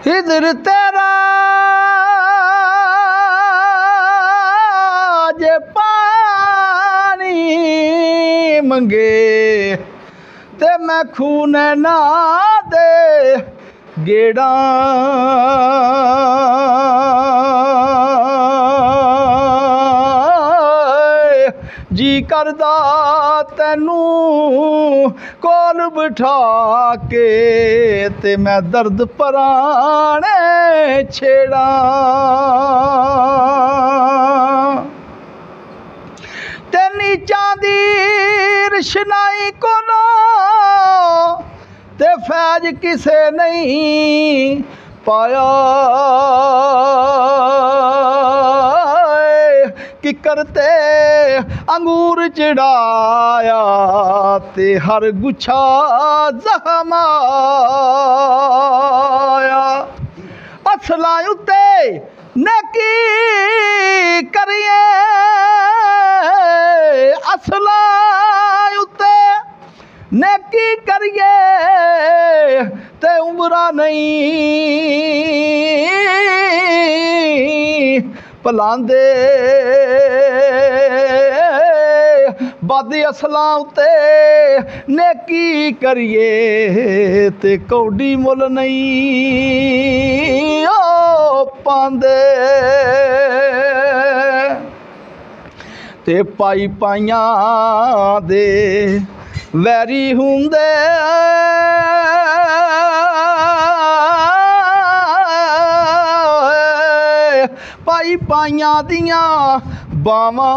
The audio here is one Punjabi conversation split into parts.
हिदर तेरा जे पानी मंगे ते मैं खून ना दे गेड़ा जी करदा तैनू कोल बिठा के ते मैं दर्द पराने छेड़ा ते नीचां दी रशनाई कोलो ते फैज किसे नहीं पाया कि करते अंगूर चढ़ाया ते हर गुच्छा जख्म आया असलां उत्ते नेकी करिए असलां उत्ते नेकी करिए ते उमरा नहीं भलांदे बद असलां उत्ते नेकी करिए ते कौडी मुल नहीं ओ पांदे ते पाई पाइयां दे वैरी हुंदे पाई पाइयां दियां बावां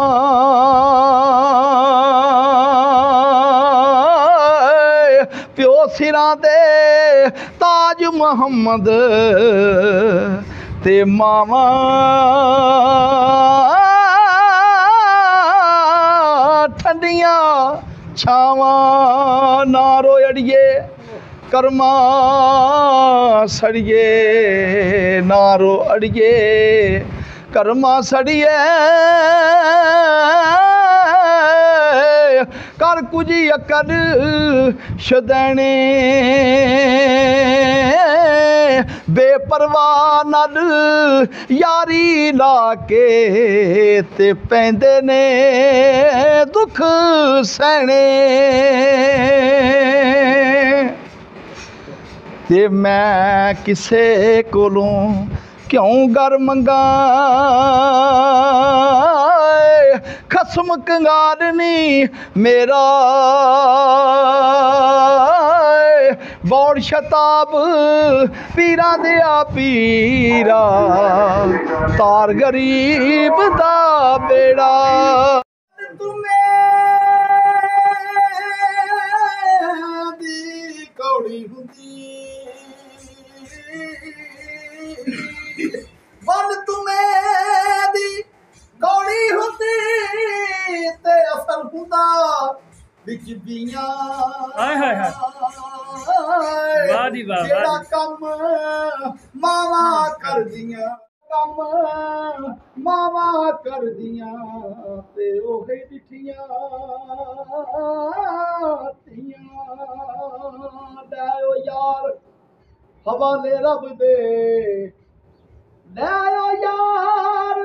प्यो सिरां दे ताज मुहम्मद ते मावां ठंडियां छावां ना रो अड़िए कर्मा सड़िए ना रो अड़िए कर्मा सड़िए कर कुछ अकल शदैने बेपरवाह नल यारी ला के ते पैंदे ने दुख सहने ते मैं किसे कोलों क्यों गर मंगा खसम कंगालनी मेरा बौड़ शताब पीरा दिया पीरा तार गरीब दा बेड़ा कौड़ी हुंदी बल तुम्हें दी कौड़ी हुंदी ते असर हुंदा विच बियां हाय हाय हाय वाह जी वाह जेड़ा कम मावा कर दियां कम मावा कर दियां ते ओहे डिठियां तियां दैओ यार हवाले रब दे दैओ यार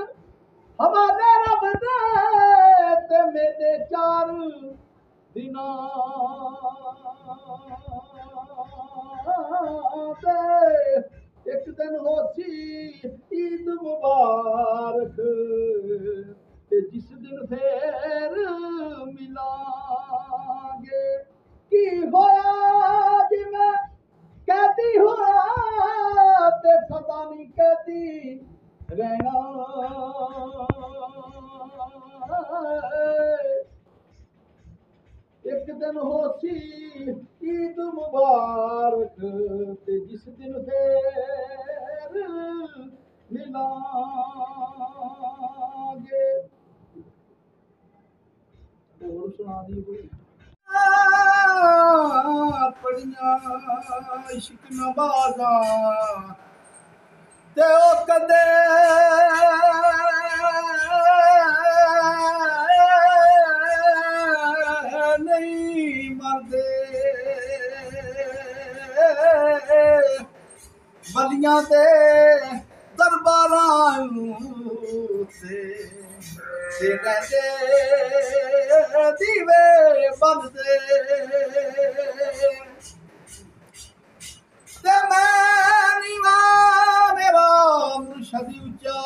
हवाले रब दे ते मेरे चार दिनां ते एक दिन होसी ईद मुबारक ते जिस दिन फिर मिलांगे की होया जिवें कहती होया ते सदा नहीं कहती रहना एक दिन होसी ईद मुबारक ते जिस दिन फिर मिलांगे और सुना दी कोई पड़ियां इश्क नवाज़ां ते ओ कदे नहीं मरदे ਵਲੀਆਂ ਦੇ ਦਰਬਾਰਾਂ ਤੇ ਰਹਿੰਦੇ ਦੀਵੇ ਬਲਦੇ ਤੇ ਮੈਂ ਨੀਵਾ ਮੇਰਾ ਮੁਰਸ਼ਦ ਉੱਚਾ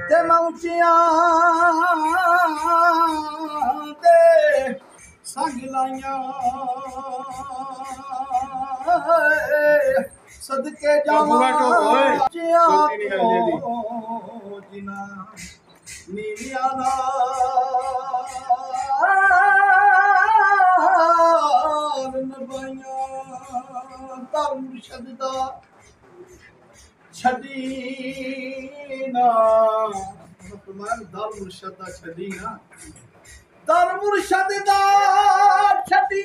ਤੇ ਮੈਂ ਉੱਚੀਆਂ ਤੇ ਸੰਗ ਲਾਈਆਂ ਸਦਕੇ ਜਾਵਾਂ ਉੱਚੀਆਂ ਤੋਂ ਜਿਨਾ ਨੀਵੀਆਂ ਨਾਲ ਨਭਾਈਆਂ ਧਰਮ ਮੁਰਸ਼ਦ ਦਾ ਛੱਡੀ ਨਾ ਫਰਮਾਨ ਦਰ ਮੁਰਸ਼ਦ ਦਾ ਛੱਡੀ ਨਾ ਦਰ ਮੁਰਸ਼ਦ ਦਾ ਛੱਡੀ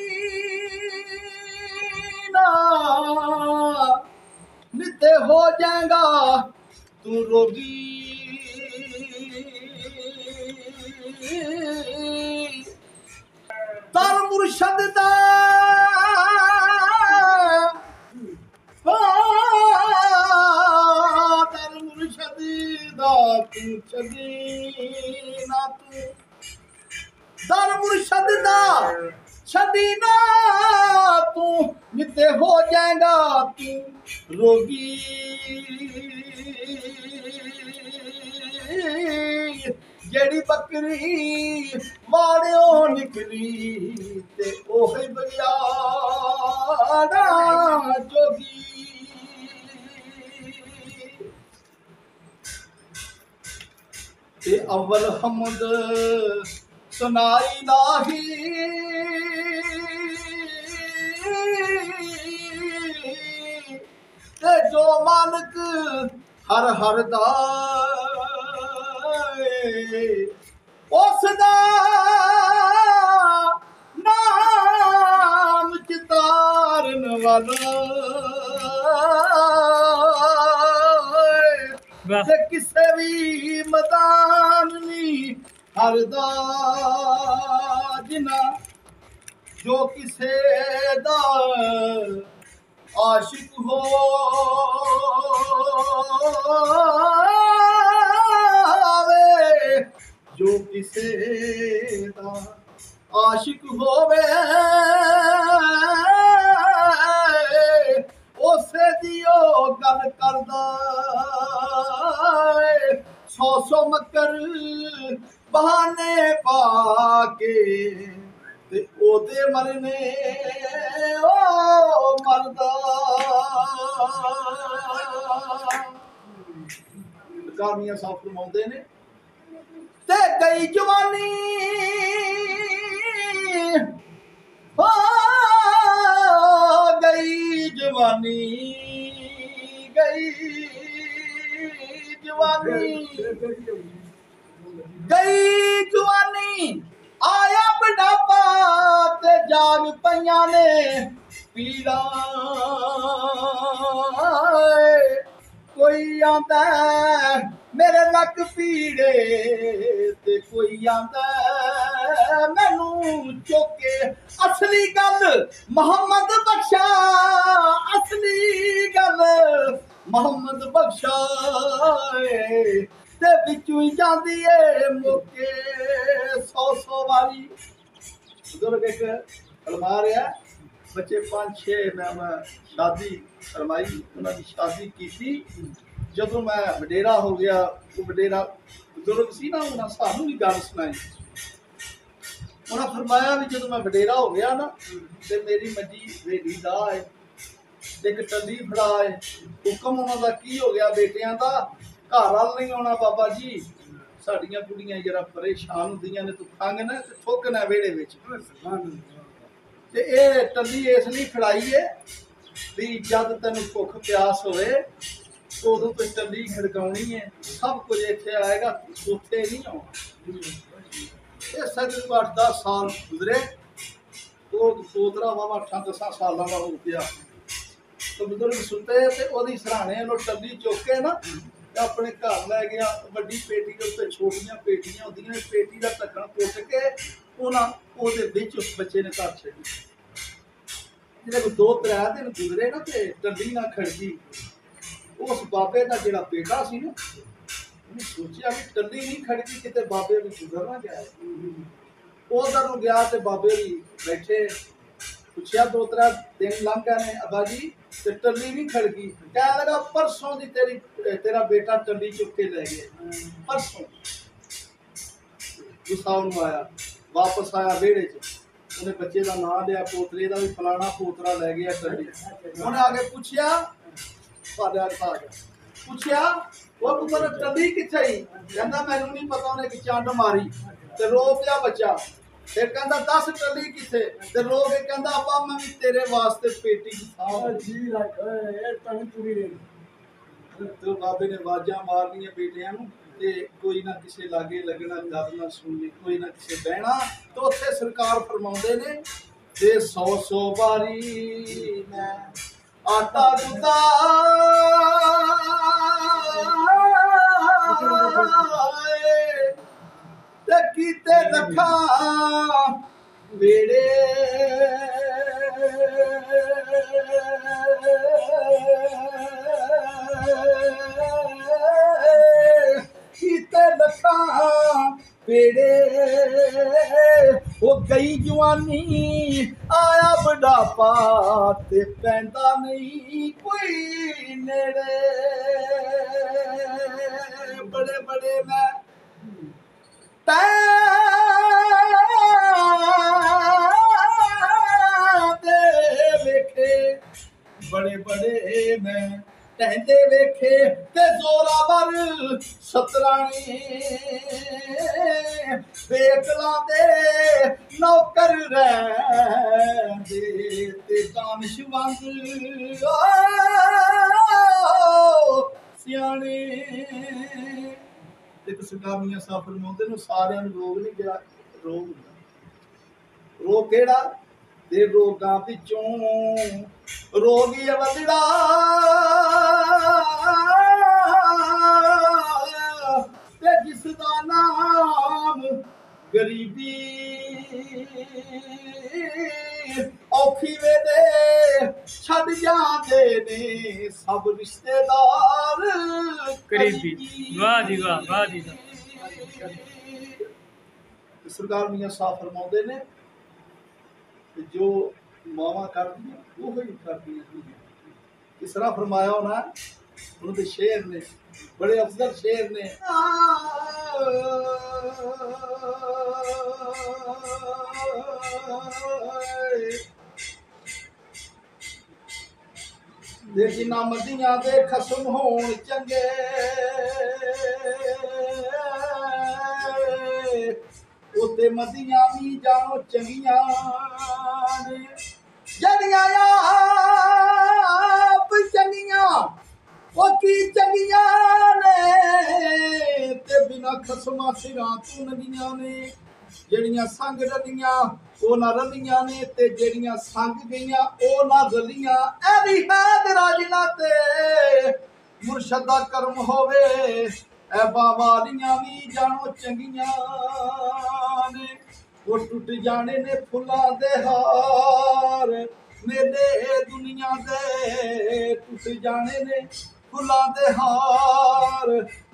ਨਾ ਨਿਤੇ ਹੋ ਜਾਏਗਾ ਤੂੰ ਰੋਗੀ ਦਰ ਮੁਰਸ਼ਦ ਦਾ ਦਰ ਮੁਰਸ਼ਦ ਦਾ ਤੂੰ ਛੱਡੀ ਨਾ ਤੂੰ ਦਰ ਮੁਰਸ਼ਦ ਦਾ ਛੱਡੀ ਨਾ ਤੂੰ ਨਿਤੇ ਹੋ ਜਾਏਗਾ ਤੂੰ ਰੋਗੀ ਜਿਹੜੀ ਬੱਕਰੀ ਵਾੜਿਓ ਨਿਕਲੀ ਤੇ ਉਹੀ ਬਗਿਆੜਾ ਜੋਗੀ ਤੇ ਅਵਲ ਹਮਦ ਸੁਨਾਈ ਨਾਹੀ ਤੇ ਜੋ ਮਾਲਕ ਹਰ ਹਰ ਦਾ ਉਸ ਦਾ ਨਾਮ ਚਿਤਾਰਨ ਵਾਲਾ ਤੇ ਕਿਸੇ ਵੀ ਮੈਦਾਨ ਨਹੀਂ ਹਰਦਾ ਜਿਨਾ ਜੋ ਕਿਸੇ ਦਾ ਆਸ਼ਿਕ ਹੋਵੇ ਜੋ ਕਿਸੇ ਦਾ ਆਸ਼ਿਕ ਹੋਵੇ ਉਸੇ ਦੀ ਉਹ ਗੱਲ ਕਰਦਾ ਸੌ ਮੱਕਰ ਬਹਾਨੇ ਪਾ ਕੇ ਤੇ ਉਹਦੇ ਮਰਨੇ ਉਹ ਮਰਦਾ ਕਾਮੀਆਂ ਸਾਫ ਫਰਮਾਉਂਦੇ ਨੇ ਤੇ ਗਈ ਜਵਾਨੀ ਹੋ ਗਈ ਜਵਾਨੀ ਗਈ ਜਵਾਨੀ ਗਈ ਜਵਾਨੀ ਆਇਆ ਬੁਢਾਪਾ ਤੇ ਜਾਗ ਪਈਆਂ ਨੇ ਪੀੜਾਂ ਕੋਈ ਆਂਦਾ ਮੇਰੇ ਲੱਕ ਪੀੜੇ ਤੇ ਕੋਈ ਆਂਦਾ ਮੈਨੂੰ ਚੁੱਕੇ ਅਸਲੀ ਗੱਲ ਮੁਹੰਮਦ ਬਖਸ਼ਾ ਅਸਲੀ ਗੱਲ ਮੁਹੰਮਦ ਬਖਸ਼ਾ ਤੇ ਵਿੱਚੋਂ ਹੀ ਜਾਂਦੀ ਏ ਮੁੱਕੇ 100 ਵਾਰੀ ਬਜ਼ੁਰਗ ਇੱਕ ਫਰਮਾ ਰਿਹਾ ਬੱਚੇ 5-6 ਮੈਂ ਸ਼ਾਦੀ ਕਰਵਾਈ ਉਹਨਾਂ ਦੀ ਸ਼ਾਦੀ ਕੀਤੀ ਜਦੋਂ ਮੈਂ ਵਡੇਰਾ ਹੋ ਗਿਆ ਉਹ ਵਡੇਰਾ ਬਜ਼ੁਰਗ ਸੀ ਨਾ ਉਹਨਾਂ ਸਾਨੂੰ ਵੀ ਗੱਲ ਸੁਣਾਈ ਉਹਨਾਂ ਫਰਮਾਇਆ ਵੀ ਜਦੋਂ ਮੈਂ ਵਡੇਰਾ ਹੋ ਗਿਆ ਨਾ ਤੇ ਮੇਰੀ ਮੱਜੀ ਵੇਲੀ ਦਾ ਹੈ ਇੱਕ ਟੱਲੀ ਫੜਾ ਹੈ ਹੁਕਮ ਉਹਨਾਂ ਦਾ ਕੀ ਹੋ ਗਿਆ ਬੇਟਿਆਂ ਦਾ ਘਰ ਵੱਲ ਨਹੀਂ ਆਉਣਾ ਬਾਬਾ ਜੀ ਸਾਡੀਆਂ ਕੁੜੀਆਂ ਜਰਾ ਪਰੇਸ਼ਾਨ ਹੁੰਦੀਆਂ ਨੇ ਤੂੰ ਖੰਗ ਨਾ ਤੇ ਠੋਕਣਾ ਵਿਹੜੇ ਵਿੱਚ ਤੇ ਇਹ ਟੱਲੀ ਇਸ ਲਈ ਖੜਾਈ ਏ ਵੀ ਜਦ ਤੈਨੂੰ ਭੁੱਖ ਪਿਆਸ ਹੋਵੇ ਉਦੋਂ ਤੇ ਟੱਲੀ ਖੜਕਾਉਣੀ ਹੈ ਸਭ ਕੁਝ ਇੱਥੇ ਆਏਗਾ ਉੱਥੇ ਨਹੀਂ ਆਉਣਾ ਇਹ ਸਗਲ 8-10 ਸਾਲ ਗੁਜ਼ਰੇ ਉਹ ਪੋਤਰਾ ਵਾਵਾ 8-10 ਸਾਲਾਂ ਦਾ ਹੋ ਗਿਆ ਤੇ ਬਜ਼ੁਰਗ ਸੁੱਤੇ ਤੇ ਉਹਦੀ ਸਰਾਣੇ ਉਹਨੂੰ ਟੱਲੀ ਚੁੱਕ ਕੇ ਨਾ ਆਪਣੇ ਘਰ ਲੈ ਗਿਆ ਵੱਡੀ ਪੇਟੀ ਦੇ ਉੱਤੇ ਛੋਟੀਆਂ ਪੇਟੀਆਂ ਹੁੰਦੀਆਂ ਪੇਟੀ ਦਾ ਢੱਕਣ ਪੁੱਟ ਕੇ ਉਹਨਾਂ ਉਹਦੇ ਵਿੱਚ ਉਸ ਬੱਚੇ ਨੇ ਘਰ ਛੱਡੀ ਜਿਹੜੇ 2-3 दिन गुजरे ना ते टल्ली ना खड़की उस बाबे का जिहड़ा बेटा सी ना ਉਹਨੇ ਸੋਚਿਆ ਵੀ ਟੱਲੀ नहीं खड़की किते बाबे भी गुजर ना जाए उधर ਨੂੰ ਗਿਆ ਤੇ ਬਾਬੇ ਵੀ बैठे पूछया 2-3 दिन लंघ गए ने अबा जी ते टल्ली नहीं खड़की कह लगा परसों दी तेरा बेटा टल्ली चुक के ले गए परसों गुस्सा ਉਹਨੂੰ आया वापस आया ਵਿਹੜੇ 'ਚ ਉਹਨੇ ਬੱਚੇ ਦਾ ਨਾਂ ਲਿਆ ਪੋਤਰੇ ਦਾ ਵੀ ਫਲਾਣਾ ਪੋਤਰਾ ਲੈ ਗਿਆ ਟੱਲੀ ਉਹਨੇ ਆ ਕੇ ਪੁੱਛਿਆ ਫਾਦਰ ਸਾਹਿਬ ਪੁੱਛਿਆ ਉਹ ਪੁੱਤਰ ਟੱਲੀ ਕਿੱਥੇ ਹੀ ਕਹਿੰਦਾ ਮੈਨੂੰ ਨਹੀਂ ਪਤਾ ਉਹਨੇ ਕਿ ਚੰਡ ਮਾਰੀ ਤੇ ਰੋ ਪਿਆ ਬੱਚਾ ਫਿਰ ਕਹਿੰਦਾ 10 ਟੱਲੀ ਕਿੱਥੇ ਤੇ ਰੋ ਕੇ ਕਹਿੰਦਾ ਆਪਾ ਮੈਂ ਵੀ ਤੇਰੇ ਵਾਸਤੇ ਪੇਟੀ ਸਾਹ ਜੀ ਰੱਖ ਇਹ ਤਾਂ ਪੂਰੀ ਰਹੀ ਤੇ ਬਾਬੇ ਨੇ ਆਵਾਜ਼ਾਂ ਮਾਰਨੀਆਂ ਬੇਟਿਆਂ ਨੂੰ ਤੇ ਕੋਈ ਨਾ ਕਿਸੇ ਲਾਗੇ ਲੱਗਣਾ ਗੱਲ ਨਾ ਸੁਣਨੀ ਕੋਈ ਨਾ ਕਿਸੇ ਬਹਿਣਾ ਤੇ ਉੱਥੇ ਸਰਕਾਰ ਫਰਮਾਉਂਦੇ ਨੇ ਤੇ 100 ਵਾਰੀ ਮੈਂ ਆਟਾ ਗੁੱਦਾ ਤੇ ਕੀਤੇ ਰੱਖਾਂ ਵੇੜੇ ਕੀਤੇ ਲੱਖਾਂ ਵੇੜੇ ਉਹ ਗਈ ਜਵਾਨੀ ਆਇਆ ਬੁਢਾਪਾ ਤੇ ਪੈਂਦਾ ਨਹੀਂ ਕੋਈ ਨੇੜੇ ਬੜੇ ਬੜੇ ਮੈਂ ਤੇ ਵੇਖੇ ਬੜੇ ਬੜੇ ਮੈਂ ਟਹਿੰਦੇ ਵੇਖੇ ਤੇ ਜ਼ੋਰਾਵਰ ਸਤਰਾਣੀ ਬੇਕਲਾਂ ਦੇ ਨੌਕਰ ਰਹਿੰਦੇ ਤੇ ਦਾਨਿਸ਼ਵੰਦ ਸਿਆਣੇ ਤੇ ਸਰਕਾਰੀਆਂ ਸਾਫ ਫਰਮਾਉਂਦੇ ਨੇ ਸਾਰਿਆਂ ਨੂੰ ਰੋਗ ਨਹੀਂ ਗਿਆ ਰੋਗ ਰੋਗ ਕਿਹੜਾ ਤੇ ਰੋਗਾਂ ਵਿੱਚੋਂ ਰੋਗੀ ਵੰਡੜਾ ਤੇ ਜਿਸ ਦਾ ਨਾਮ ਗਰੀਬੀ ਔਖੀ ਵੇਲੇ ਛੱਡ ਜਾਂਦੇ ਨੇ ਸਭ ਰਿਸ਼ਤੇਦਾਰ ਕਰੀਬੀ ਵਾਹ ਜੀ ਵਾਹ ਵਾਹ ਜੀ ਸਰਕਾਰ ਮੀਆਂ ਸਾਫ ਫਰਮਾਉਂਦੇ ਨੇ जो मावा करदियां वो ही करदियां इस तरह फरमाया होना उन्होंने शेर ने बड़े अफजल शेर ने जिन्ना मदियां दे खसम होण चंगे उते मदियां भी जानो चंगियां ने जड़ियां आप चंगियां वो की चंगियां ने ते बिना खसमा सिरां तू नदियां ने जड़ियां संग रलियां ओ ना रलियां ने ते जड़ियां संग गईयां ओ ना रलियां ऐ भी है राजना ते मुर्शद दा कर्म होवे ऐ बावालियां भी जानो चंगियां ने वो टुट जाने ने फुल्लां दे हार मेरे दुनिया दे टुट जाने ने फुल्लां दे हार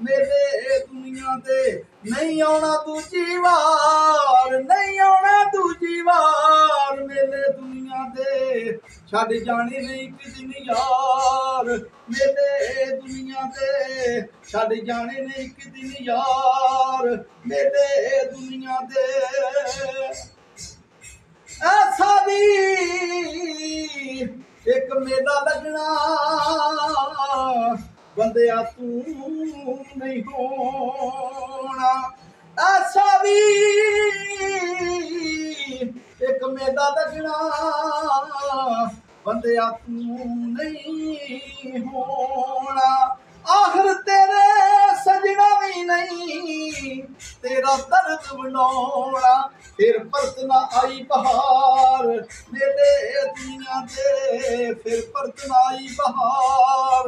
मेरे दुनिया दे नहीं आना दूजी वार नहीं आना दूजी वार मेरे दुनिया दे छड़ जाने ने एक दिन यार मेरे दुनिया दे छड़ जाने ने एक दिन यार मेरे दुनिया दे ऐसा भी एक मेला लगना बंदिया तू नहीं होना ऐसा भी एक मेला लगना बंदिया तू नहीं होना आखिर तेरे सजना भी नहीं तेरा दर्द बनाना फिर परत ना आई बहार मेरे दुनिया दे फिर परत ना आई बहार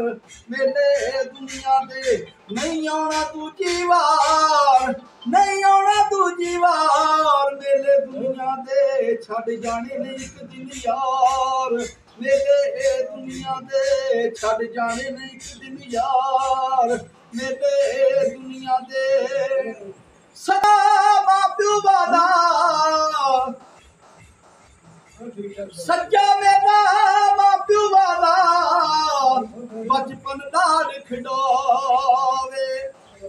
ਮੇਲੇ ਦੁਨੀਆ ਦੇ ਨਹੀਂ ਆਉਣਾ ਦੂਜੀ ਵਾਰ, ਨਹੀਂ ਆਉਣਾ ਦੂਜੀ ਵਾਰ। ਮੇਲੇ ਦੁਨੀਆ ਦੇ ਛੱਡ ਜਾਣੇ ਨੇ ਇੱਕ ਦਿਨ ਯਾਰ, ਮੇਲੇ ਦੁਨੀਆ ਦੇ ਛੱਡ ਜਾਣੇ ਨੇ ਇੱਕ ਦਿਨ ਯਾਰ। ਮੇਲੇ ਦੁਨੀਆ ਦੇ ਸਦਾ ਮਾਂ ਪਿਓ ਵਾਲਾ ਸੱਚਾ ਮੇਰਾ ਮਾਂ ਪਿਓ ਵਾਲਾ, ਬਚਪਨ ਨਾਲ ਖਿਡਾਵੇ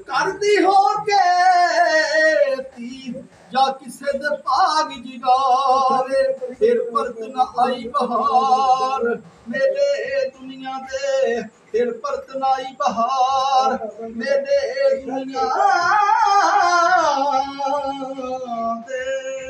ਕਰਦੀ ਹੋ ਕੇ ਤੀ ਜਾਂ ਕਿਸੇ ਦੇ ਭਾਗ ਜਗਾਵੇ। ਫਿਰ ਪਰਤ ਨਾ ਆਈ ਬਹਾਰ, ਮੇਲੇ ਦੁਨੀਆ ਦੇ ਫਿਰ ਪਰਤ ਨਾ ਆਈ ਬਹਾਰ। ਮੇਲੇ ਦੁਨੀਆ ਦੇ